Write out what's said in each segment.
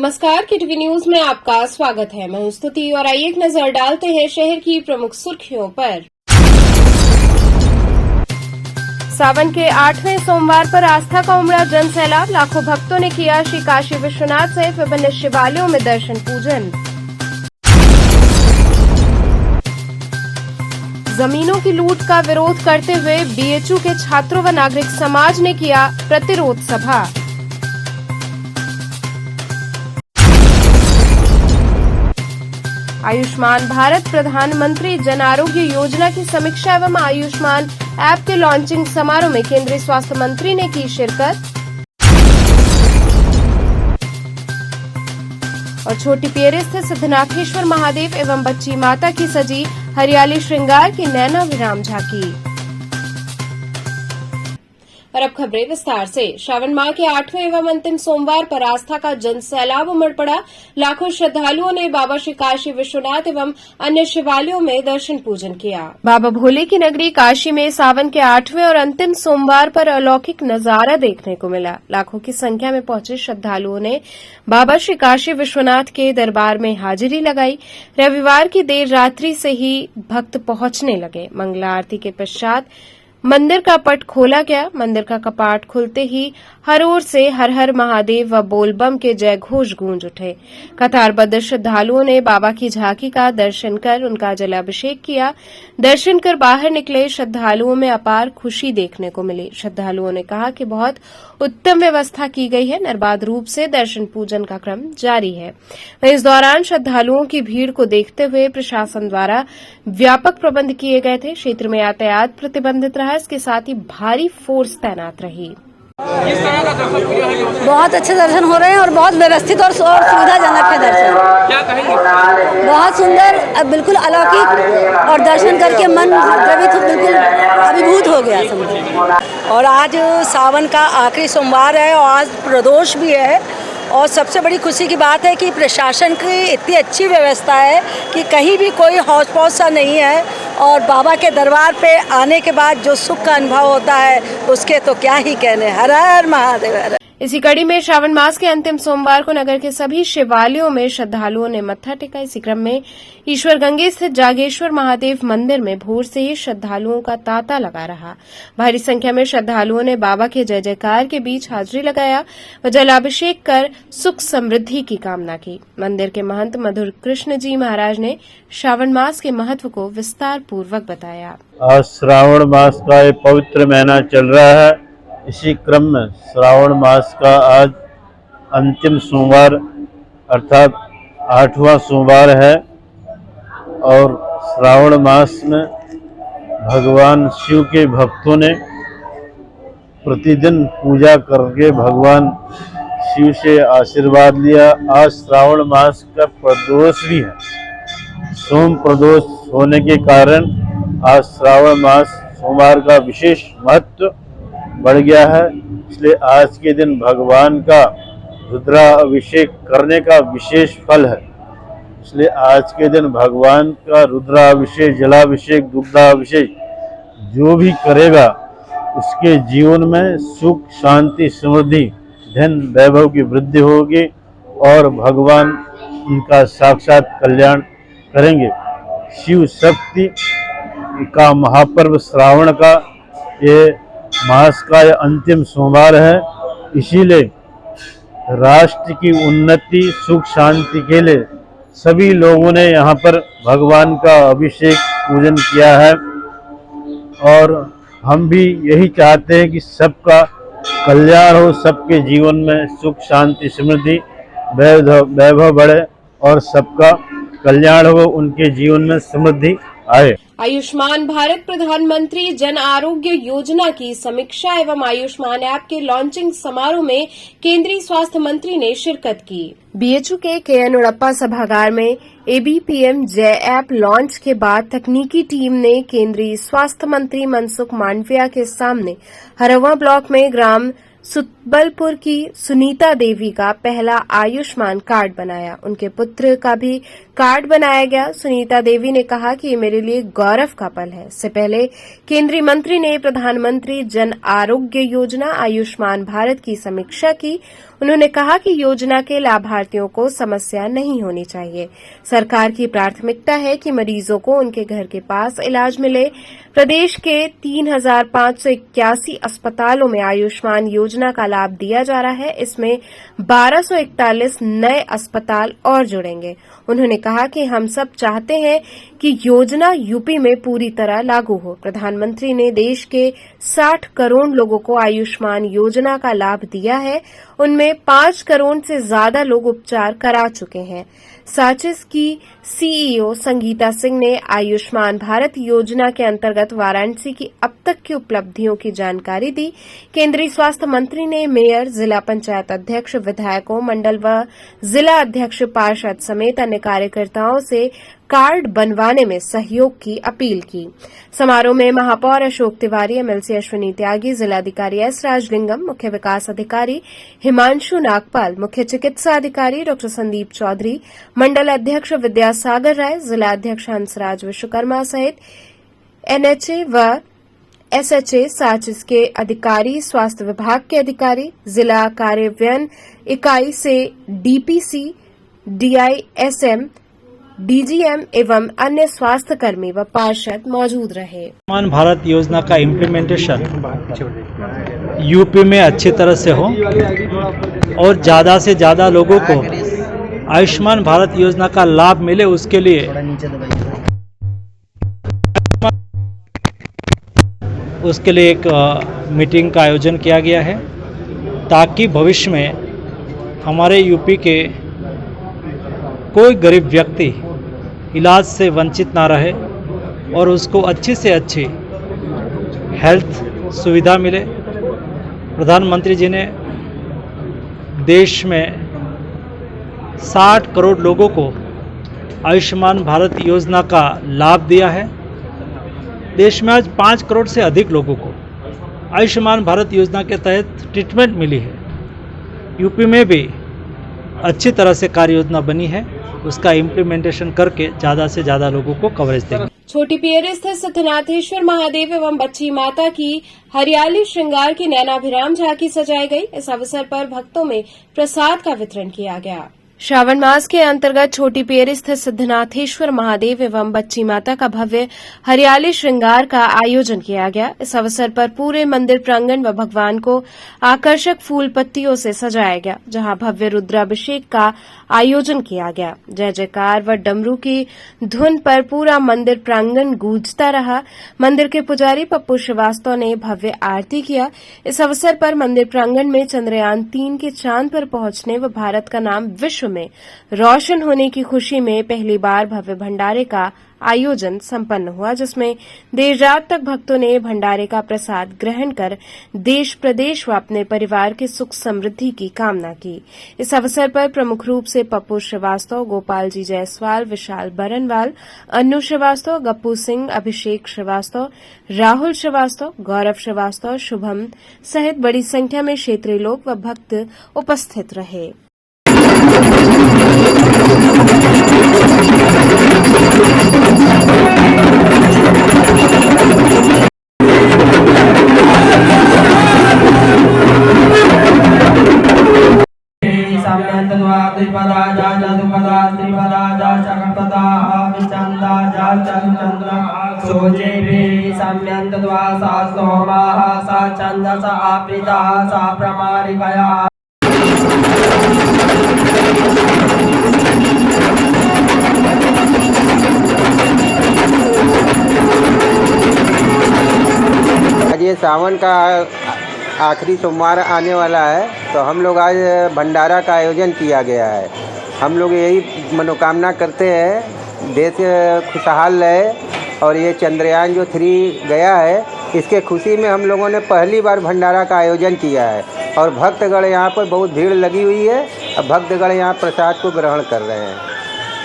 नमस्कार, KTV news में आपका स्वागत है। मैं हूं स्तुति और आइए एक नजर डालते हैं शहर की प्रमुख सुर्खियों पर। सावन के 8वें सोमवार पर आस्था का उमड़ा जन सैलाब। लाखों भक्तों ने किया श्री काशी विश्वनाथ सहित विभिन्न शिवालयों में दर्शन पूजन। जमीनों की लूट का विरोध करते हुए बीएचयू के छात्रों व नागरिक समाज ने किया प्रतिरोध सभा। आयुष्मान भारत प्रधानमंत्री जन आरोग्य योजना की समीक्षा एवं आयुष्मान ऐप के लॉन्चिंग समारोह में केंद्रीय स्वास्थ्य मंत्री ने की शिरकत। और छोटी पियरे स्थित सिद्धनाथेश्वर महादेव एवं बच्ची माता की सजी हरियाली श्रृंगार की नैना विराम झांकी। और अब खबरें विस्तार से। श्रावण माह के 8वें एवं अंतिम सोमवार पर आस्था का जन सैलाब उमड़ पड़ा। लाखों श्रद्धालुओं ने बाबा श्री काशी विश्वनाथ एवं अन्य शिवालयों में दर्शन पूजन किया। बाबा भोले की नगरी काशी में सावन के 8वें और अंतिम सोमवार पर अलौकिक नजारा देखने को मिला। लाखों की संख्या में पहुंचे श्रद्धालुओं ने बाबा श्री काशी विश्वनाथ के दरबार में हाजिरी लगाई। रविवार की देर रात्रि से ही भक्त पहुंचने लगे। मंगला आरती के पश्चात मंदिर का पट खोला गया। मंदिर का कपाट खुलते ही हर ओर से हर हर महादेव व बोलबम के जय घोष गूंज उठे। कतारबद्ध श्रद्धालुओं ने बाबा की झांकी का दर्शन कर उनका जलाभिषेक किया। दर्शन कर बाहर निकले श्रद्धालुओं में अपार खुशी देखने को मिली। श्रद्धालुओं ने कहा कि बहुत उत्तम व्यवस्था की गई है। निर्बाध रूप से दर्शन पूजन का क्रम जारी है। इस दौरान श्रद्धालुओं की भीड़ को देखते हुए प्रशासन द्वारा व्यापक प्रबंध किए गए थे। क्षेत्र में यातायात प्रतिबंधित रहा। इसके साथ ही भारी फोर्स तैनात रही। बहुत अच्छे दर्शन हो रहे हैं और बहुत व्यवस्थित और सुविधाजनक है दर्शन। क्या कहेंगे? बहुत सुंदर, बिल्कुल अलौकिक और दर्शन करके मन द्रवित बिल्कुल अभिभूत हो गया समझ। और आज सावन का आखिरी सोमवार है और आज प्रदोष भी है। और सबसे बड़ी खुशी की बात है कि प्रशासन की इतनी अच्छी व्यवस्था है कि कहीं भी कोई हौच पौच सा नहीं है। और बाबा के दरबार पे आने के बाद जो सुख का अनुभव होता है उसके तो क्या ही कहने। हर हर महादेव। इसी कड़ी में श्रावण मास के अंतिम सोमवार को नगर के सभी शिवालयों में श्रद्धालुओं ने मत्था टेका। इसी क्रम में ईश्वर गंगे स्थित जागेश्वर महादेव मंदिर में भोर से ही श्रद्धालुओं का तांता लगा रहा। भारी संख्या में श्रद्धालुओं ने बाबा के जय जयकार के बीच हाजिरी लगाया व जलाभिषेक कर सुख समृद्धि की कामना की। मंदिर के महंत मधुर कृष्ण जी महाराज ने श्रावण मास के महत्व को विस्तार पूर्वक बताया। आज श्रावण मास का ये पवित्र महीना चल रहा है। इसी क्रम में श्रावण मास का आज अंतिम सोमवार अर्थात 8वां सोमवार है। और श्रावण मास में भगवान शिव के भक्तों ने प्रतिदिन पूजा करके भगवान शिव से आशीर्वाद लिया। आज श्रावण मास का प्रदोष भी है। सोम प्रदोष होने के कारण आज श्रावण मास सोमवार का विशेष महत्व बढ़ गया है। इसलिए आज के दिन भगवान का रुद्राभिषेक करने का विशेष फल है। इसलिए आज के दिन भगवान का रुद्राभिषेक, जलाभिषेक, दुग्धाभिषेक जो भी करेगा उसके जीवन में सुख, शांति, समृद्धि, धन, वैभव की वृद्धि होगी और भगवान उनका साक्षात कल्याण करेंगे। शिव शक्ति का महापर्व श्रावण का ये मास का यह अंतिम सोमवार है। इसीलिए राष्ट्र की उन्नति, सुख, शांति के लिए सभी लोगों ने यहाँ पर भगवान का अभिषेक पूजन किया है। और हम भी यही चाहते हैं कि सबका कल्याण हो, सबके जीवन में सुख, शांति, समृद्धि, वैभव बढ़े और सबका कल्याण हो, उनके जीवन में समृद्धि आए। आयुष्मान भारत प्रधानमंत्री जन आरोग्य योजना की समीक्षा एवं आयुष्मान ऐप के लॉन्चिंग समारोह में केंद्रीय स्वास्थ्य मंत्री ने शिरकत की। बीएचयू के केएन उड़प्पा सभागार में एबीपीएम जय ऐप लॉन्च के बाद तकनीकी टीम ने केंद्रीय स्वास्थ्य मंत्री मनसुख मांडविया के सामने हरवा ब्लॉक में ग्राम सुतबलपुर की सुनीता देवी का पहला आयुष्मान कार्ड बनाया। उनके पुत्र का भी कार्ड बनाया गया। सुनीता देवी ने कहा कि ये मेरे लिए गौरव का पल है। इससे पहले केंद्रीय मंत्री ने प्रधानमंत्री जन आरोग्य योजना आयुष्मान भारत की समीक्षा की। उन्होंने कहा कि योजना के लाभार्थियों को समस्या नहीं होनी चाहिए। सरकार की प्राथमिकता है कि मरीजों को उनके घर के पास इलाज मिले। प्रदेश के 3,581 अस्पतालों में आयुष्मान योजना का लाभ दिया जा रहा है। इसमें 1241 नए अस्पताल और जुड़ेंगे। उन्होंने कहा कि हम सब चाहते हैं कि योजना यूपी में पूरी तरह लागू हो। प्रधानमंत्री ने देश के 60 करोड़ लोगों को आयुष्मान योजना का लाभ दिया है। उनमें 5 करोड़ से ज्यादा लोग उपचार करा चुके हैं। साचिस की सीईओ संगीता सिंह ने आयुष्मान भारत योजना के अंतर्गत वाराणसी की अब तक की उपलब्धियों की जानकारी दी। केंद्रीय स्वास्थ्य मंत्री ने मेयर, जिला पंचायत अध्यक्ष, विधायकों, मंडल व जिला अध्यक्ष, पार्षद समेत अन्य कार्यकर्ताओं से कार्ड बनवाने में सहयोग की अपील की। समारोह में महापौर अशोक तिवारी, एमएलसी अश्विनी त्यागी, जिलाधिकारी एस राजलिंगम, मुख्य विकास अधिकारी हिमांशु नागपाल, मुख्य चिकित्सा अधिकारी डॉ संदीप चौधरी, मंडल अध्यक्ष विद्यासागर राय, जिला अध्यक्ष हंसराज विश्वकर्मा सहित एनएचए व एसएचए, साचिस के अधिकारी, स्वास्थ्य विभाग के अधिकारी, जिला कार्यान्वयन इकाई से डीपीसी, डीआईएसएम, डीजीएम एवं अन्य स्वास्थ्य कर्मी व पार्षद मौजूद रहे। आयुष्मान भारत योजना का इम्प्लीमेंटेशन यूपी में अच्छी तरह से हो और ज़्यादा से ज़्यादा लोगों को आयुष्मान भारत योजना का लाभ मिले, उसके लिए एक मीटिंग का आयोजन किया गया है, ताकि भविष्य में हमारे यूपी के कोई गरीब व्यक्ति इलाज से वंचित ना रहे और उसको अच्छी से अच्छी हेल्थ सुविधा मिले। प्रधानमंत्री जी ने देश में 60 करोड़ लोगों को आयुष्मान भारत योजना का लाभ दिया है। देश में आज 5 करोड़ से अधिक लोगों को आयुष्मान भारत योजना के तहत ट्रीटमेंट मिली है। यूपी में भी अच्छी तरह से कार्य योजना बनी है, उसका इम्प्लीमेंटेशन करके ज़्यादा से ज़्यादा लोगों को कवरेज देंगे। छोटी पियरी स्थित सिद्धनाथेश्वर महादेव एवं बच्ची माता की हरियाली श्रृंगार की नैनाभिराम झांकी सजाई गई। इस अवसर पर भक्तों में प्रसाद का वितरण किया गया। श्रावण मास के अंतर्गत छोटी पियरी स्थित सिद्धनाथेश्वर महादेव एवं बच्ची माता का भव्य हरियाली श्रृंगार का आयोजन किया गया। इस अवसर पर पूरे मंदिर प्रांगण व भगवान को आकर्षक फूल पत्तियों से सजाया गया, जहां भव्य रुद्राभिषेक का आयोजन किया गया। जय जयकार व डमरू की धुन पर पूरा मंदिर प्रांगण गूंजता रहा। मंदिर के पुजारी पप्पू श्रीवास्तव ने भव्य आरती किया। इस अवसर पर मंदिर प्रांगण में चंद्रयान 3 के चांद पर पहुंचने व भारत का नाम विश्व में रोशन होने की खुशी में पहली बार भव्य भंडारे का आयोजन संपन्न हुआ, जिसमें देर रात तक भक्तों ने भंडारे का प्रसाद ग्रहण कर देश प्रदेश व अपने परिवार की सुख समृद्धि की कामना की। इस अवसर पर प्रमुख रूप से पप्पू श्रीवास्तव, गोपाल जी जायसवाल, विशाल बरनवाल, अन्नू श्रीवास्तव, गप्पू सिंह, अभिषेक श्रीवास्तव, राहुल श्रीवास्तव, गौरव श्रीवास्तव, शुभम सहित बड़ी संख्या में क्षेत्रीय लोग व भक्त उपस्थित रहे। ये सावन का आखिरी सोमवार आने वाला है, तो हम लोग आज भंडारा का आयोजन किया गया है। हम लोग यही मनोकामना करते हैं देश खुशहाल रहे, और ये चंद्रयान जो 3 गया है, इसके खुशी में हम लोगों ने पहली बार भंडारा का आयोजन किया है। और भक्तगण यहाँ पर बहुत भीड़ लगी हुई है, अब भक्तगण यहाँ प्रसाद को ग्रहण कर रहे हैं।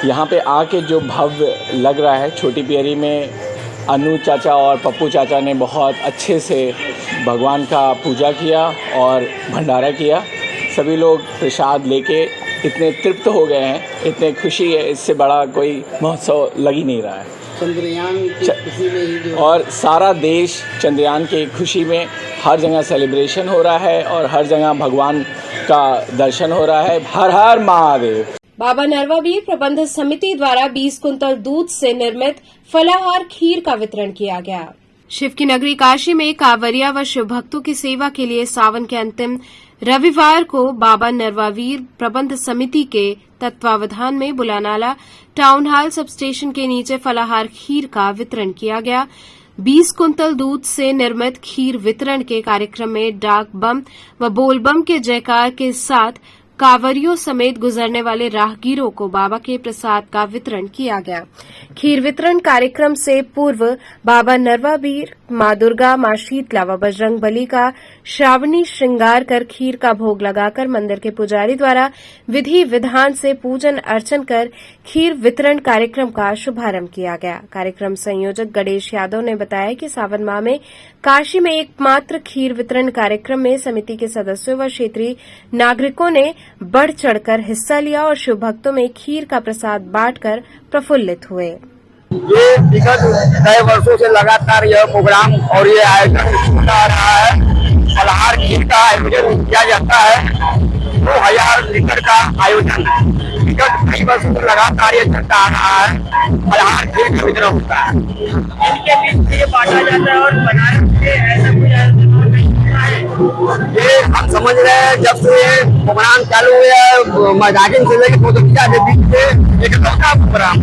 यहाँ पे आके जो भव्य लग रहा है, छोटी पियरी में अनु चाचा और पप्पू चाचा ने बहुत अच्छे से भगवान का पूजा किया और भंडारा किया। सभी लोग प्रसाद लेके इतने तृप्त हो गए हैं, इतने खुशी है, इससे बड़ा कोई महोत्सव लग ही नहीं रहा है। चंद्रयान की खुशी में ही और सारा देश चंद्रयान की खुशी में हर जगह सेलिब्रेशन हो रहा है और हर जगह भगवान का दर्शन हो रहा है। हर हर महादेव। बाबा नरवावीर प्रबंध समिति द्वारा 20 कुंतल दूध से निर्मित फलाहार खीर का वितरण किया गया। शिव की नगरी काशी में कांवरिया व शिव भक्तों की सेवा के लिए सावन के अंतिम रविवार को बाबा नरवावीर प्रबंध समिति के तत्वावधान में Bulanala town hall sub station के नीचे फलाहार खीर का वितरण किया गया। 20 कुंतल दूध से निर्मित खीर वितरण के कार्यक्रम में डाक बम व बोल बम के जयकार के साथ कांवरियों समेत गुजरने वाले राहगीरों को बाबा के प्रसाद का वितरण किया गया। खीर वितरण कार्यक्रम से पूर्व बाबा नरवावीर, मां दुर्गा, मां शीतला व बजरंग बली का श्रावणी श्रृंगार कर खीर का भोग लगाकर मंदिर के पुजारी द्वारा विधि विधान से पूजन अर्चन कर खीर वितरण कार्यक्रम का शुभारंभ किया गया। कार्यक्रम संयोजक गणेश यादव ने बताया कि सावन माह में काशी में एकमात्र खीर वितरण कार्यक्रम में समिति के सदस्यों व क्षेत्रीय नागरिकों ने बढ़ चढ़कर हिस्सा लिया और शिव भक्तों में खीर का प्रसाद बांटकर प्रफुल्लित हुए। ये विगत कई वर्षों से लगातार यह प्रोग्राम और ये आयोजन होता आ रहा है। फलाहार खीर का आयोजन किया जाता है। 2000 लीटर का आयोजन है। विगत कई वर्षों से लगातार ये चलता आ रहा है। फलाहार खीर का वितरण होता है। इनके बीच ये बांटा जाता है और बनारस से ऐसा कुछ ये हम समझ रहे हैं जब से प्रोग्राम चालू हुआ है मजाकिन से लेकर पोतकिया के बीच में एक लौटा प्रोग्राम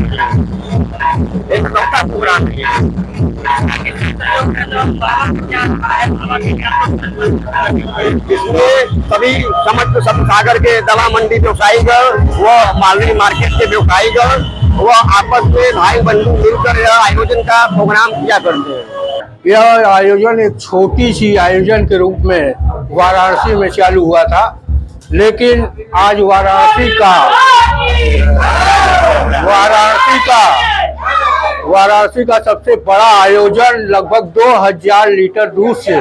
इसमें सभी समस्त सब सागर के दवा मंडी व्यवसायीगण व मालवी मार्केट के व्यवसायीगण वो आपस में भाई बंधु मिलकर यह आयोजन का प्रोग्राम किया करते हैं। यह आयोजन एक छोटी सी आयोजन के रूप में वाराणसी में चालू हुआ था, लेकिन आज वाराणसी का सबसे बड़ा आयोजन लगभग 2000 लीटर दूध से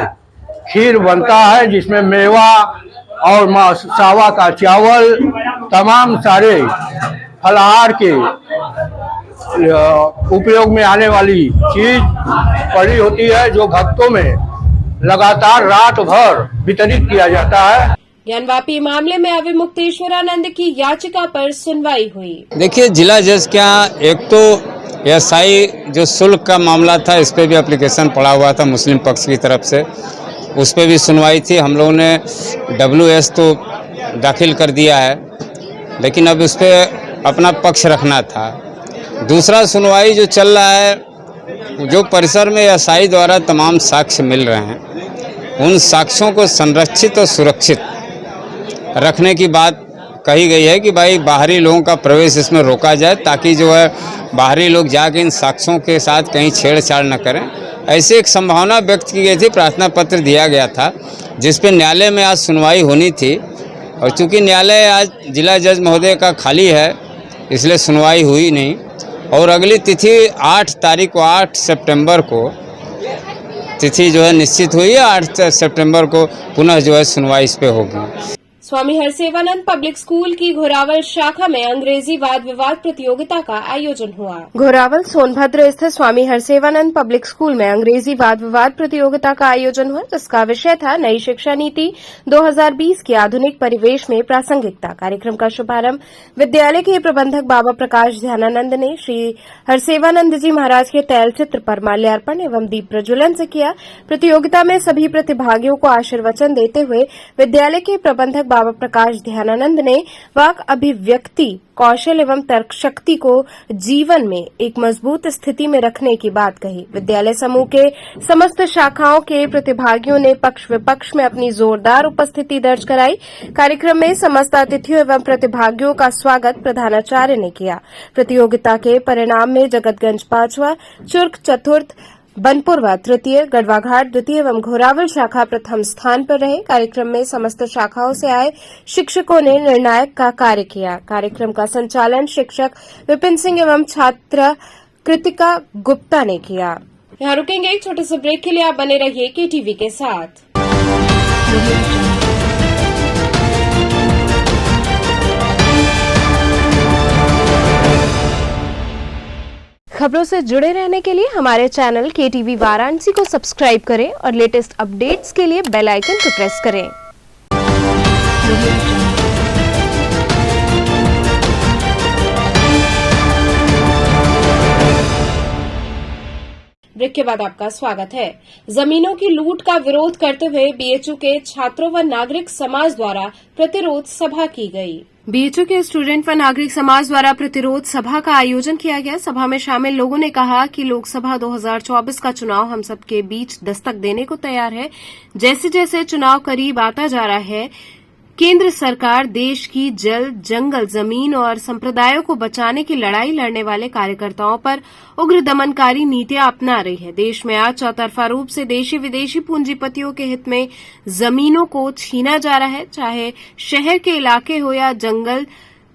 खीर बनता है, जिसमें मेवा और सावा का चावल तमाम सारे फलाहार के उपयोग में आने वाली चीज पड़ी होती है, जो भक्तों में लगातार रात भर वितरित किया जाता है। ज्ञानवापी मामले में अभी मुक्तेश्वरानंद की याचिका पर सुनवाई हुई। देखिए, जिला जज क्या एक तो एसआई जो शुल्क का मामला था, इस पे भी एप्लीकेशन पड़ा हुआ था मुस्लिम पक्ष की तरफ से, उस पे भी सुनवाई थी। हम लोगों ने WS तो दाखिल कर दिया है, लेकिन अब उस पर अपना पक्ष रखना था। दूसरा सुनवाई जो चल रहा है, जो परिसर में एसआई द्वारा तमाम साक्ष्य मिल रहे हैं, उन साक्ष्यों को संरक्षित और सुरक्षित रखने की बात कही गई है कि भाई बाहरी लोगों का प्रवेश इसमें रोका जाए, ताकि जो है बाहरी लोग जाके इन साक्ष्यों के साथ कहीं छेड़छाड़ न करें। ऐसी एक संभावना व्यक्त की गई थी, प्रार्थना पत्र दिया गया था, जिस पे न्यायालय में आज सुनवाई होनी थी, और चूंकि न्यायालय आज जिला जज महोदय का खाली है, इसलिए सुनवाई हुई नहीं। और अगली तिथि 8 तारीख को 8 सितंबर को तिथि जो है निश्चित हुई है। 8 सितंबर को पुनः जो है सुनवाई इस पे होगी। स्वामी हरसेवानंद पब्लिक स्कूल की घोरावल शाखा में अंग्रेजी वाद विवाद प्रतियोगिता का आयोजन हुआ। घोरावल सोनभद्र स्थित स्वामी हरसेवानंद पब्लिक स्कूल में अंग्रेजी वाद विवाद प्रतियोगिता का आयोजन हुआ, जिसका विषय था नई शिक्षा नीति 2020 की आधुनिक परिवेश में प्रासंगिकता। कार्यक्रम का शुभारंभ विद्यालय के प्रबंधक बाबा प्रकाश ध्यानानंद ने श्री हरसेवानंद जी महाराज के तैल चित्र पर माल्यार्पण एवं दीप प्रज्वलन से किया। प्रतियोगिता में सभी प्रतिभागियों को आशीर्वचन देते हुए विद्यालय के प्रबंधक बाबा प्रकाश ध्यानानंद ने वाक अभिव्यक्ति कौशल एवं तर्क शक्ति को जीवन में एक मजबूत स्थिति में रखने की बात कही। विद्यालय समूह के समस्त शाखाओं के प्रतिभागियों ने पक्ष विपक्ष में अपनी जोरदार उपस्थिति दर्ज कराई। कार्यक्रम में समस्त अतिथियों एवं प्रतिभागियों का स्वागत प्रधानाचार्य ने किया। प्रतियोगिता के परिणाम में जगतगंज 5वां, चुर्क चतुर्थ, बनपुरवा तृतीय, गढ़वाघाट द्वितीय एवं घोरावल शाखा प्रथम स्थान पर रहे। कार्यक्रम में समस्त शाखाओं से आए शिक्षकों ने निर्णायक का कार्य किया। कार्यक्रम का संचालन शिक्षक विपिन सिंह एवं छात्रा कृतिका गुप्ता ने किया। यहाँ रुकेंगे एक छोटे से ब्रेक के लिए, आप बने रहिए KTV के साथ। खबरों से जुड़े रहने के लिए हमारे चैनल KTV वाराणसी को सब्सक्राइब करें और लेटेस्ट अपडेट्स के लिए बेल आइकन को प्रेस करें। ब्रेक के बाद आपका स्वागत है। जमीनों की लूट का विरोध करते हुए बीएचयू के छात्रों व नागरिक समाज द्वारा प्रतिरोध सभा की गई। बीएचयू के स्टूडेंट व नागरिक समाज द्वारा प्रतिरोध सभा का आयोजन किया गया। सभा में शामिल लोगों ने कहा कि लोकसभा 2024 का चुनाव हम सबके बीच दस्तक देने को तैयार है। जैसे जैसे चुनाव करीब आता जा रहा है, केंद्र सरकार देश की जल, जंगल, जमीन और संप्रदायों को बचाने की लड़ाई लड़ने वाले कार्यकर्ताओं पर उग्र दमनकारी नीतियां अपना रही है। देश में आज चौतरफा रूप से देशी विदेशी पूंजीपतियों के हित में जमीनों को छीना जा रहा है, चाहे शहर के इलाके हो या जंगल,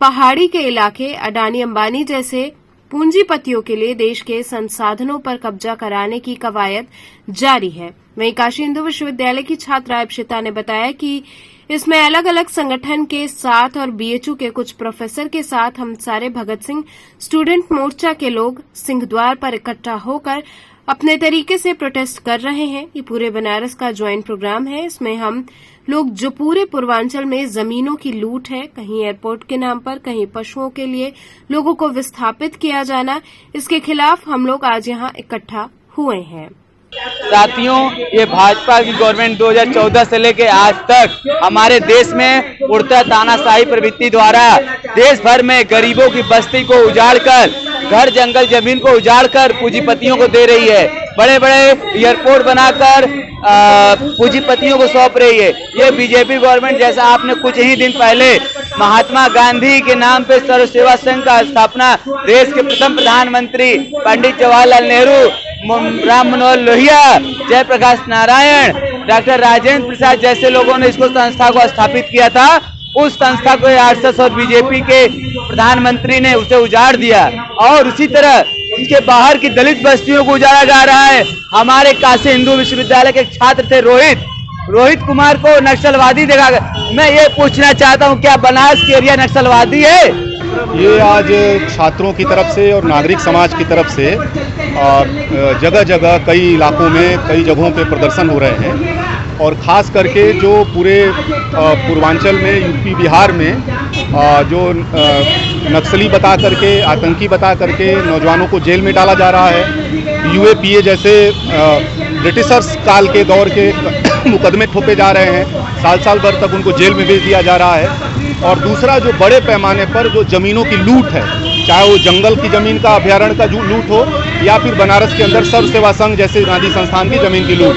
पहाड़ी के इलाके। अडानी अंबानी जैसे पूंजीपतियों के लिए देश के संसाधनों पर कब्जा कराने की कवायद जारी है। वहीं काशी हिंदू विश्वविद्यालय की छात्रा इप्सिता ने बताया कि इसमें अलग अलग संगठन के साथ और बीएचयू के कुछ प्रोफेसर के साथ हम सारे भगत सिंह स्टूडेंट मोर्चा के लोग सिंहद्वार पर इकट्ठा होकर अपने तरीके से प्रोटेस्ट कर रहे हैं। ये पूरे बनारस का ज्वाइंट प्रोग्राम है। इसमें हम लोग जो पूरे पूर्वांचल में जमीनों की लूट है, कहीं एयरपोर्ट के नाम पर, कहीं पशुओं के लिए लोगों को विस्थापित किया जाना, इसके खिलाफ हम लोग आज यहाँ इकट्ठा हुए हैं। साथियों, ये भाजपा की गवर्नमेंट 2014 से लेके आज तक हमारे देश में उड़ता तानाशाही प्रवृत्ति द्वारा देश भर में गरीबों की बस्ती को उजाड़कर, घर जंगल जमीन को उजाड़कर पूंजीपतियों को दे रही है। बड़े बड़े एयरपोर्ट बनाकर पूंजीपतियों को सौंप रही है। ये बीजेपी गवर्नमेंट, जैसा आपने कुछ ही दिन पहले महात्मा गांधी के नाम पे सर्व सेवा संघ का स्थापना देश के प्रथम प्रधानमंत्री पंडित जवाहरलाल नेहरू, राम मनोहर लोहिया, जयप्रकाश नारायण, डॉक्टर राजेंद्र प्रसाद जैसे लोगों ने इसको संस्था को स्थापित किया था। उस संस्था को आरएसएस और बीजेपी के प्रधानमंत्री ने उसे उजाड़ दिया और उसी तरह इसके बाहर की दलित बस्तियों को उजाड़ा जा रहा है। हमारे काशी हिंदू विश्वविद्यालय के छात्र थे रोहित कुमार को नक्सलवादी देखा गया। मैं ये पूछना चाहता हूँ, क्या बनारस की एरिया नक्सलवादी है? ये आज छात्रों की तरफ से और नागरिक समाज की तरफ से जगह जगह कई इलाकों में कई जगहों पे प्रदर्शन हो रहे हैं और ख़ास करके जो पूरे पूर्वांचल में, यूपी बिहार में जो नक्सली बता करके, आतंकी बता करके नौजवानों को जेल में डाला जा रहा है। यूएपीए जैसे ब्रिटिशर्स काल के दौर के मुकदमे थोपे जा रहे हैं, साल भर तक उनको जेल में भेज दिया जा रहा है। और दूसरा जो बड़े पैमाने पर जो ज़मीनों की लूट है, चाहे वो जंगल की ज़मीन का अभ्यारण्य का लूट हो या फिर बनारस के अंदर सर्व सेवा संघ जैसे गांधी संस्थान की ज़मीन की लूट,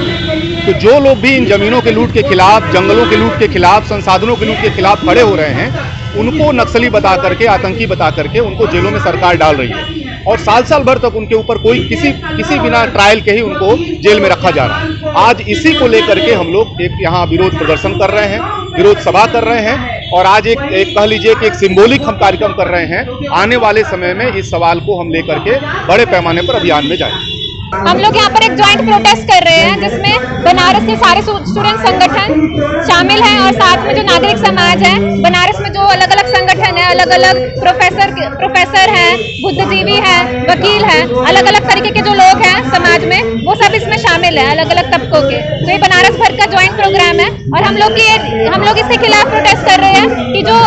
तो जो लोग भी इन ज़मीनों के लूट के खिलाफ, जंगलों के लूट के खिलाफ, संसाधनों के लूट के खिलाफ खड़े हो रहे हैं, उनको नक्सली बता करके, आतंकी बता करके उनको जेलों में सरकार डाल रही है और साल भर तक उनके ऊपर कोई किसी बिना ट्रायल के ही उनको जेल में रखा जा रहा है। आज इसी को लेकर के हम लोग एक यहाँ विरोध प्रदर्शन कर रहे हैं, विरोध सभा कर रहे हैं और आज एक कह लीजिए कि एक सिंबॉलिक हम कार्यक्रम कर रहे हैं। आने वाले समय में इस सवाल को हम लेकर के बड़े पैमाने पर अभियान में जाएंगे। हम लोग यहाँ पर एक ज्वाइंट प्रोटेस्ट कर रहे हैं जिसमें बनारस के सारे स्टूडेंट संगठन शामिल हैं और साथ में जो नागरिक समाज है, बनारस में जो अलग अलग संगठन है, अलग अलग प्रोफेसर हैं, बुद्धिजीवी हैं, वकील हैं, अलग अलग तरीके के जो लोग हैं समाज में, वो सब इसमें शामिल है, अलग अलग तबकों के। तो ये बनारस भर का ज्वाइंट प्रोग्राम है और हम लोग इसके खिलाफ प्रोटेस्ट कर रहे हैं कि जो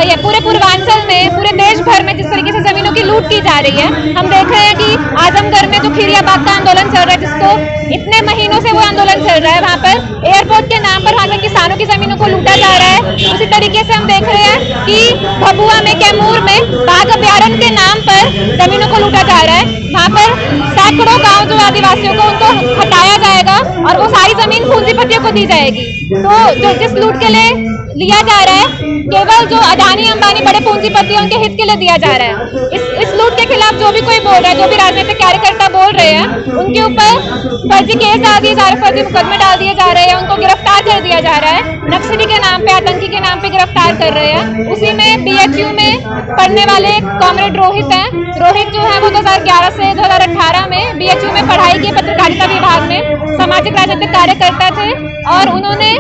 ये पूरे पूर्वांचल में, पूरे देश भर में जिस तरीके से जमीनों की लूट की जा रही है। हम देख रहे हैं कि आजमगढ़ में जो खीरिया बाग का आंदोलन चल रहा है, जिसको इतने महीनों से वो आंदोलन चल रहा है, वहाँ पर एयरपोर्ट के नाम पर वहाँ पर किसानों की जमीनों को लूटा जा रहा है। उसी तरीके से हम देख रहे हैं कि भभुआ में, कैमूर में बाघ अभ्यारण्य के नाम पर जमीनों को लूटा जा रहा है। वहाँ पर सैकड़ों गाँव जो आदिवासियों को उनको हटाया जाएगा और वो सारी जमीन पूंजीपतियों को दी जाएगी। तो जो जिस लूट के लिए लिया जा रहा है, केवल जो अडानी अंबानी बड़े पूंजीपति हैं उनके हित के लिए दिया जा रहा है। इस लूट के खिलाफ जो भी कोई बोल रहा है, जो भी राजनीतिक कार्यकर्ता बोल रहे हैं, उनके ऊपर फर्जी केस डाल दिए जा रहे हैं, फर्जी मुकदमे डाल दिए जा रहे हैं, उनको गिरफ्तार कर दिया जा रहा है, नक्सली के नाम पे, आतंकी के नाम पे गिरफ्तार कर रहे हैं। उसी में बीएचयू में पढ़ने वाले कॉमरेड रोहित हैं। रोहित जो है वो 2011 से 2018 में बीएचयू में पढ़ाई की, पत्रकारिता विभाग में सामाजिक राजनीतिक कार्यकर्ता थे और उन्होंने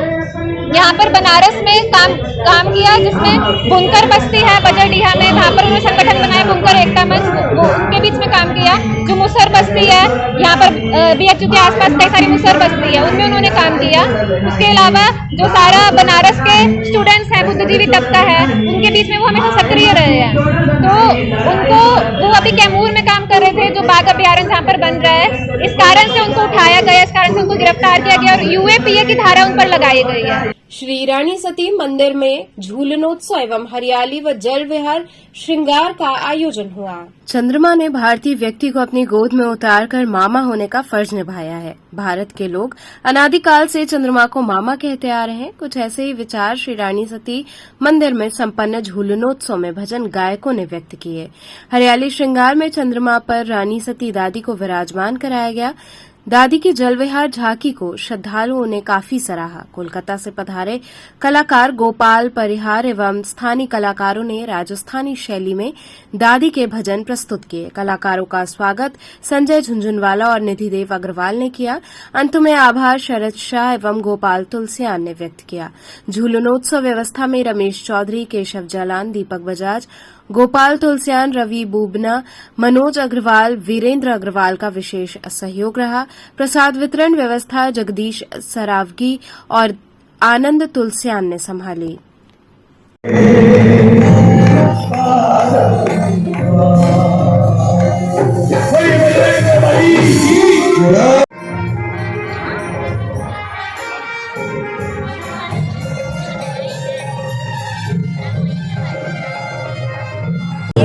यहाँ पर बनारस में काम किया, जिसमें बुनकर बस्ती है बजरडीहा में, वहाँ पर उन्होंने संगठन बनाया बुनकर एकता मंच, वो उनके बीच में काम किया। जो मुसहर बस्ती है, यहाँ पर BHU के आसपास कई सारी मुसहर बस्ती है, उनमें उन्होंने काम किया। उसके अलावा जो सारा बनारस के स्टूडेंट्स हैं, बुद्धिजीवी तबका है, उनके बीच में वो हमेशा सक्रिय रहे हैं। तो वो अभी कैमूर में काम कर रहे थे, जो बाघ अभ्यारण्य जहाँ पर बन रहा है, इस कारण से उनको उठाया गया, इस कारण से उनको गिरफ्तार किया गया और UAPA की धारा उन पर लगाई गई है। श्री रानी सती मंदिर में झूलनोत्सव एवं हरियाली व जल विहार श्रृंगार का आयोजन हुआ। चंद्रमा ने भारतीय व्यक्ति को अपनी गोद में उतारकर मामा होने का फर्ज निभाया है। भारत के लोग अनादिकाल से चंद्रमा को मामा कहते आ रहे हैं। कुछ ऐसे ही विचार श्री रानी सती मंदिर में संपन्न झूलनोत्सव में भजन गायकों ने व्यक्त किए। हरियाली श्रृंगार में चंद्रमा पर रानी सती दादी को विराजमान कराया गया। दादी की जलविहार झांकी को श्रद्धालुओं ने काफी सराहा। कोलकाता से पधारे कलाकार गोपाल परिहार एवं स्थानीय कलाकारों ने राजस्थानी शैली में दादी के भजन प्रस्तुत किए। कलाकारों का स्वागत संजय झुंझुनवाला और निधिदेव अग्रवाल ने किया। अंत में आभार शरद शाह एवं गोपाल तुलसियान ने व्यक्त किया। झूलनोत्सव व्यवस्था में रमेश चौधरी, केशव जालान, दीपक बजाज, गोपाल तुलसियान, रवि बूबना, मनोज अग्रवाल, वीरेंद्र अग्रवाल का विशेष सहयोग रहा। प्रसाद वितरण व्यवस्था जगदीश सरावगी और आनंद तुलसियान ने संभाली।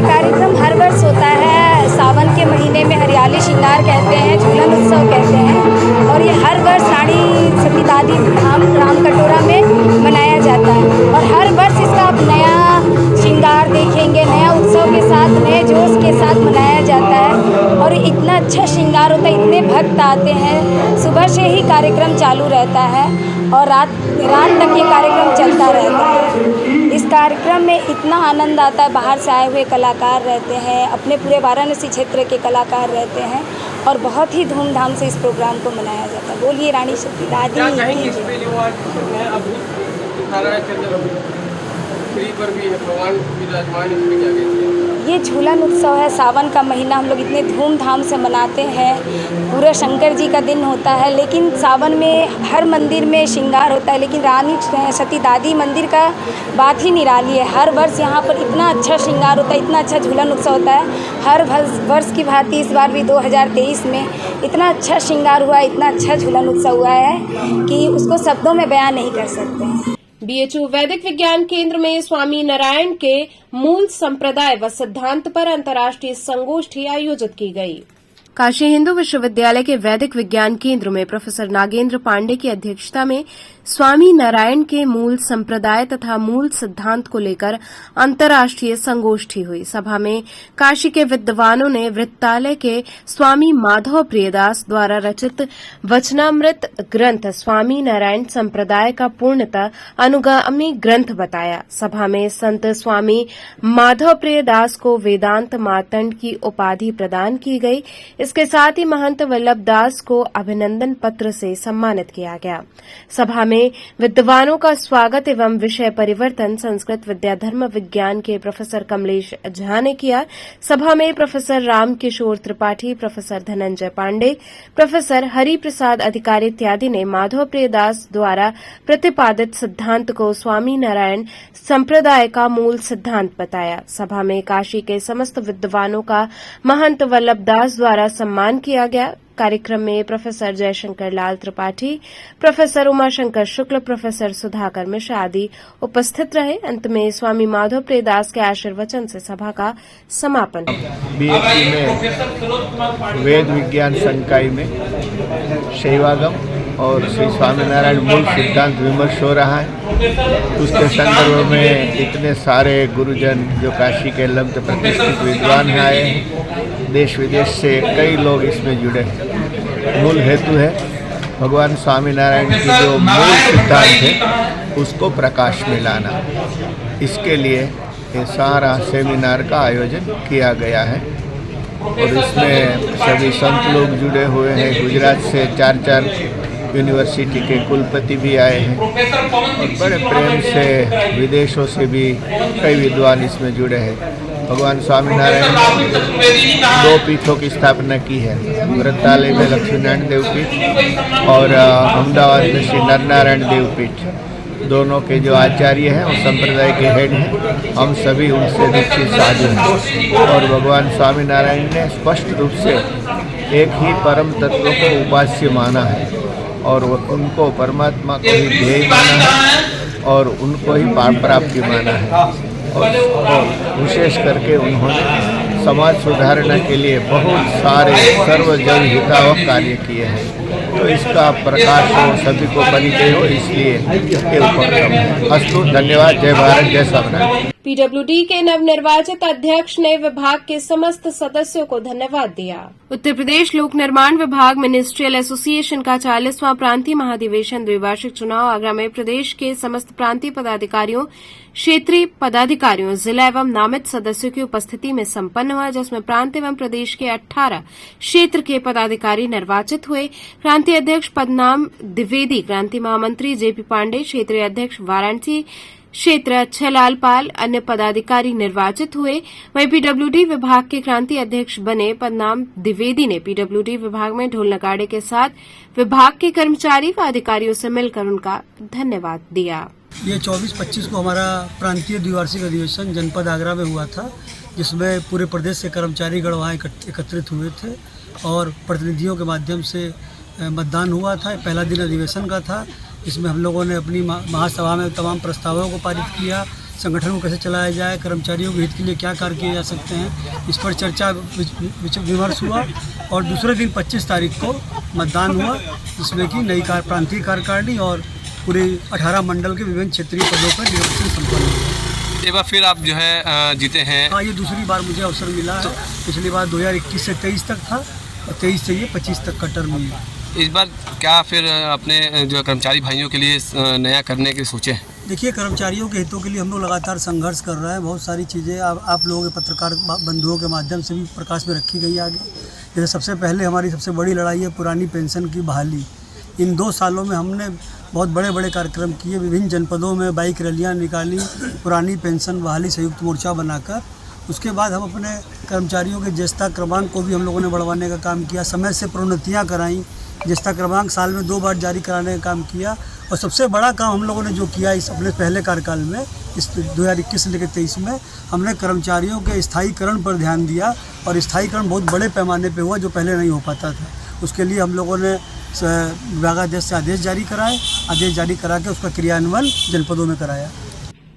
कार्यक्रम हर वर्ष होता है। सावन के महीने में हरियाली श्रृंगार कहते हैं, झूलन उत्सव कहते हैं, और ये हर वर्ष रानी सती दादी धाम रामकटोरा में मनाया जाता है। और हर वर्ष इसका आप नया श्रृंगार देखेंगे, नया उत्सव के साथ, नए जोश के साथ मनाया जाता है। और इतना अच्छा श्रृंगार होता है, इतने भक्त आते हैं। सुबह से ही कार्यक्रम चालू रहता है और रात तक ये कार्यक्रम चलता रहता है। इस कार्यक्रम में इतना आनंद आता है। बाहर से आए हुए कलाकार रहते हैं, अपने पूरे वाराणसी क्षेत्र के कलाकार रहते हैं और बहुत ही धूमधाम से इस प्रोग्राम को मनाया जाता है। बोलिए रानी सती दादी। ये झूलन उत्सव है, सावन का महीना हम लोग इतने धूमधाम से मनाते हैं। पूरा शंकर जी का दिन होता है, लेकिन सावन में हर मंदिर में श्रृंगार होता है, लेकिन रानी सती दादी मंदिर का बात ही निराली है। हर वर्ष यहाँ पर इतना अच्छा श्रृंगार होता है, इतना अच्छा झूलन उत्सव होता है। हर वर्ष की भांति इस बार भी 2023 में इतना अच्छा श्रृंगार हुआ, इतना अच्छा झूलन उत्सव हुआ है कि उसको शब्दों में बयान नहीं कर सकते हैं। BHU वैदिक विज्ञान केंद्र में स्वामी नारायण के मूल संप्रदाय व सिद्धांत पर अंतर्राष्ट्रीय संगोष्ठी आयोजित की गई। काशी हिंदू विश्वविद्यालय के वैदिक विज्ञान केंद्र में प्रोफेसर नागेंद्र पांडे की अध्यक्षता में स्वामी नारायण के मूल संप्रदाय तथा मूल सिद्धांत को लेकर अंतर्राष्ट्रीय संगोष्ठी हुई। सभा में काशी के विद्वानों ने वृत्तालय के स्वामी माधव प्रियदास द्वारा रचित वचनामृत ग्रंथ स्वामी नारायण संप्रदाय का पूर्णतः अनुगामी ग्रंथ बताया। सभा में संत स्वामी माधव प्रियदास को वेदांत मार्तंड की उपाधि प्रदान की गई। इसके साथ ही महंत वल्लभ दास को अभिनंदन पत्र से सम्मानित किया गया। सभा में विद्वानों का स्वागत एवं विषय परिवर्तन संस्कृत विद्याधर्म विज्ञान के प्रोफेसर कमलेश झा ने किया। सभा में professor Ramkishor Tripathi, professor Dhananjay Pande, professor Hari Prasad Adhikari इत्यादि ने माधव प्रियदास द्वारा प्रतिपादित सिद्धांत को स्वामी नारायण संप्रदाय का मूल सिद्धांत बताया। सभा में काशी के समस्त विद्वानों का महंत वल्लभ दास द्वारा सम्मान किया गया। कार्यक्रम में प्रोफेसर जयशंकर लाल त्रिपाठी, प्रोफेसर उमाशंकर शुक्ल, प्रोफेसर सुधाकर मिश्र आदि उपस्थित रहे। अंत में स्वामी माधव प्रियदास के आशीर्वचन से सभा का समापन। BHU में वेद विज्ञान संकाय में शैवागम और श्री स्वामीनारायण मूल सिद्धांत विमर्श हो रहा है। उसके संदर्भ में इतने सारे गुरुजन जो काशी के लब्ध प्रतिष्ठित विद्वान आए हैं, देश विदेश से कई लोग इसमें जुड़े हैं। मूल हेतु है भगवान स्वामीनारायण की जो मूल सिद्धांत है उसको प्रकाश में लाना। इसके लिए ये सारा सेमिनार का आयोजन किया गया है और इसमें सभी संत लोग जुड़े हुए हैं। गुजरात से 4 यूनिवर्सिटी के कुलपति भी आए हैं और बड़े प्रेम से विदेशों से भी कई विद्वान इसमें जुड़े हैं भगवान स्वामीनारायण ने 2 पीठों की स्थापना की है। वृद्धालय में लक्ष्मीनारायण देव पीठ और अहमदाबाद में श्री नरनारायण देव पीठ, दोनों के जो आचार्य हैं और संप्रदाय के हेड हैं, हम सभी उनसे दीक्षित साधु हैं। और भगवान स्वामीनारायण ने स्पष्ट रूप से एक ही परम तत्व को उपास्य माना है और उनको परमात्मा को ही ध्येय माना है और उनको ही प्राप्ति माना है। और विशेष करके उन्होंने समाज सुधारना के लिए बहुत सारे सर्वजन हितावह कार्य किए हैं। तो इसका प्रकाश हो, सभी को परिचय हो, इसलिए ये उपक्रम है। अस्तु, धन्यवाद। जय भारत, जय स्वामीनारायण। पीडब्ल्यूडी के नवनिर्वाचित अध्यक्ष ने विभाग के समस्त सदस्यों को धन्यवाद दिया। उत्तर प्रदेश लोक निर्माण विभाग मिनिस्ट्रियल एसोसिएशन का 40वां प्रांतीय महाधिवेशन द्विवार्षिक चुनाव आगरा में प्रदेश के समस्त प्रांतीय पदाधिकारियों, क्षेत्रीय पदाधिकारियों, जिला एवं नामित सदस्यों की उपस्थिति में संपन्न हुआ, जिसमें प्रांत एवं प्रदेश के 18 क्षेत्र के पदाधिकारी निर्वाचित हुए। क्रांतीय अध्यक्ष पदनाम द्विवेदी, क्रांति महामंत्री जेपी पांडे, क्षेत्रीय अध्यक्ष वाराणसी क्षेत्र अक्षयलाल पाल, अन्य पदाधिकारी निर्वाचित हुए। वहीं पीडब्ल्यूडी विभाग के क्रांति अध्यक्ष बने पदनाम द्विवेदी ने पीडब्ल्यूडी विभाग में ढोल नगाड़े के साथ विभाग के कर्मचारी व अधिकारियों से मिलकर उनका धन्यवाद दिया। ये 24-25 को हमारा प्रांतीय द्विवार्षिक अधिवेशन जनपद आगरा में हुआ था, जिसमें पूरे प्रदेश से कर्मचारी गण वहाँ एकत्रित हुए थे और प्रतिनिधियों के माध्यम से मतदान हुआ था। पहला दिन अधिवेशन का था, इसमें हम लोगों ने अपनी महासभा में तमाम प्रस्तावों को पारित किया। संगठन को कैसे चलाया जाए, कर्मचारियों के हित के लिए क्या कार्य किए जा सकते हैं, इस पर चर्चा विमर्श हुआ। और दूसरे दिन 25 तारीख को मतदान हुआ, जिसमें कि नई प्रांतीय कार्यकारिणी और पूरे 18 मंडल के विभिन्न क्षेत्रीय पदों पर निर्वाचन संपन्न हुआ। एक बार फिर आप जो है जीते हैं। हाँ, ये दूसरी बार मुझे अवसर मिला है। पिछली बार 2021 से 23 तक था और 23 से ये 25 तक का टर्म मिला। इस बार क्या फिर अपने जो कर्मचारी भाइयों के लिए नया करने की सोचे? देखिए, कर्मचारियों के हितों के लिए हम लोग लगातार संघर्ष कर रहे हैं। बहुत सारी चीज़ें आप लोगों के पत्रकार बंधुओं के माध्यम से भी प्रकाश में रखी गई आगे। जैसे सबसे पहले हमारी सबसे बड़ी लड़ाई है पुरानी पेंशन की बहाली। इन 2 सालों में हमने बहुत बड़े बड़े कार्यक्रम किए, विभिन्न जनपदों में बाइक रैलियाँ निकाली, पुरानी पेंशन बहाली संयुक्त मोर्चा बनाकर। उसके बाद हम अपने कर्मचारियों के ज्येष्ठता क्रमांक को भी हम लोगों ने बढ़वाने का काम किया, समय से प्रोन्नतियाँ कराई, ज्येष्ठता क्रमांक साल में 2 बार जारी कराने का काम किया। और सबसे बड़ा काम हम लोगों ने जो किया इस अपने पहले कार्यकाल में, इस 2021 से लेकर 23 में, हमने कर्मचारियों के स्थायीकरण पर ध्यान दिया। और स्थायीकरण बहुत बड़े पैमाने पे हुआ, जो पहले नहीं हो पाता था। उसके लिए हम लोगों ने विभागाध्यक्ष से आदेश जारी कराए, आदेश जारी करा के उसका क्रियान्वयन जनपदों में कराया।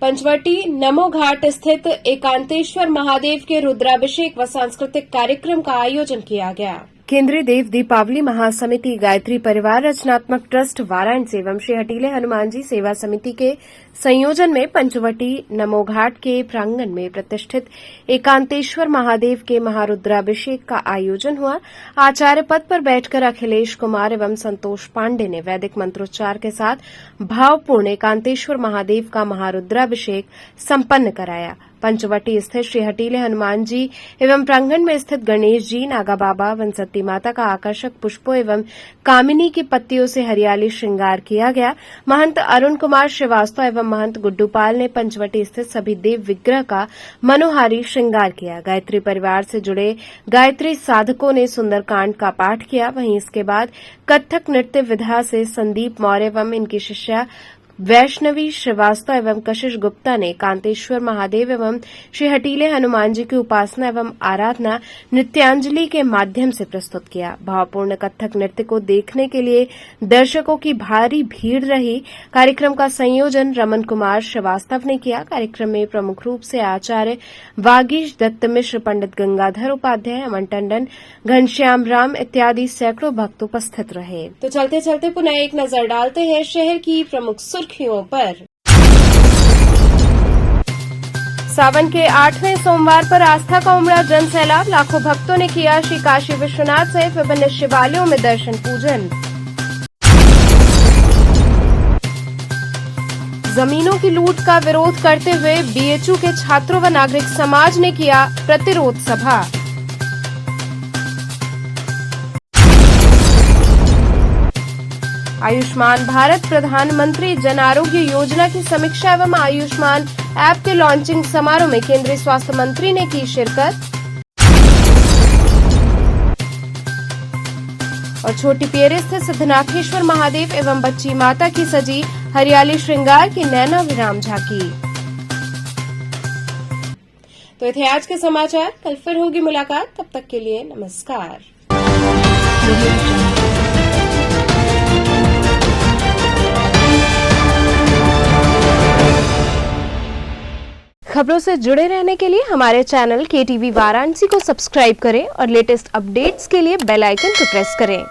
पंचवटी नमो घाट स्थित एकांतेश्वर महादेव के रुद्राभिषेक व सांस्कृतिक कार्यक्रम का आयोजन किया गया। केंद्रीय देव दीपावली महासमिति, गायत्री परिवार रचनात्मक ट्रस्ट वाराणसी एवं श्री हटीले हनुमान जी सेवा समिति के संयोजन में पंचवटी नमो घाट के प्रांगण में प्रतिष्ठित एकांतेश्वर महादेव के महारुद्राभिषेक का आयोजन हुआ। आचार्य पद पर बैठकर अखिलेश कुमार एवं संतोष पांडे ने वैदिक मंत्रोच्चार के साथ भावपूर्ण एकांतेश्वर महादेव का महारुद्राभिषेक संपन्न कराया। पंचवटी स्थित श्री हटीले हनुमान जी एवं प्रांगण में स्थित गणेश जी, नागा बाबा, वनसती माता का आकर्षक पुष्पों एवं कामिनी की पत्तियों से हरियाली श्रृंगार किया गया। महंत अरुण कुमार श्रीवास्तव एवं महंत गुड्डूपाल ने पंचवटी स्थित सभी देव विग्रह का मनोहारी श्रृंगार किया। गायत्री परिवार से जुड़े गायत्री साधकों ने सुंदरकांड का पाठ किया। वहीं इसके बाद कथक नृत्य विधा से संदीप मौर्य एवं इनकी शिष्या वैष्णवी श्रीवास्तव एवं कशिश गुप्ता ने कांतेश्वर महादेव एवं श्री हटीले हनुमान जी की उपासना एवं आराधना नृत्यांजलि के माध्यम से प्रस्तुत किया। भावपूर्ण कथक नृत्य को देखने के लिए दर्शकों की भारी भीड़ रही। कार्यक्रम का संयोजन रमन कुमार श्रीवास्तव ने किया। कार्यक्रम में प्रमुख रूप से आचार्य वागीश दत्त मिश्र, पंडित गंगाधर उपाध्याय, अमन टंडन, घनश्याम राम इत्यादि सैकड़ों भक्त उपस्थित रहे। तो चलते चलते पुनः एक नजर डालते हैं शहर की प्रमुख सुर्खियों पर। सावन के 8वें सोमवार पर आस्था का उमड़ा जन सैलाब। लाखों भक्तों ने किया श्री काशी विश्वनाथ सहित विभिन्न शिवालयों में दर्शन पूजन। जमीनों की लूट का विरोध करते हुए बीएचयू के छात्रों व नागरिक समाज ने किया प्रतिरोध सभा। आयुष्मान भारत प्रधानमंत्री जन आरोग्य योजना की समीक्षा एवं आयुष्मान ऐप के लॉन्चिंग समारोह में केंद्रीय स्वास्थ्य मंत्री ने की शिरकत। और छोटी पियरे स्थित सिद्धनाथेश्वर महादेव एवं बच्ची माता की सजी हरियाली श्रृंगार की नैना विराम झांकी। तो ये थे आज के समाचार। कल फिर होगी मुलाकात, तब तक के लिए नमस्कार। खबरों से जुड़े रहने के लिए हमारे चैनल KTV वाराणसी को सब्सक्राइब करें और लेटेस्ट अपडेट्स के लिए बेल आइकन को प्रेस करें।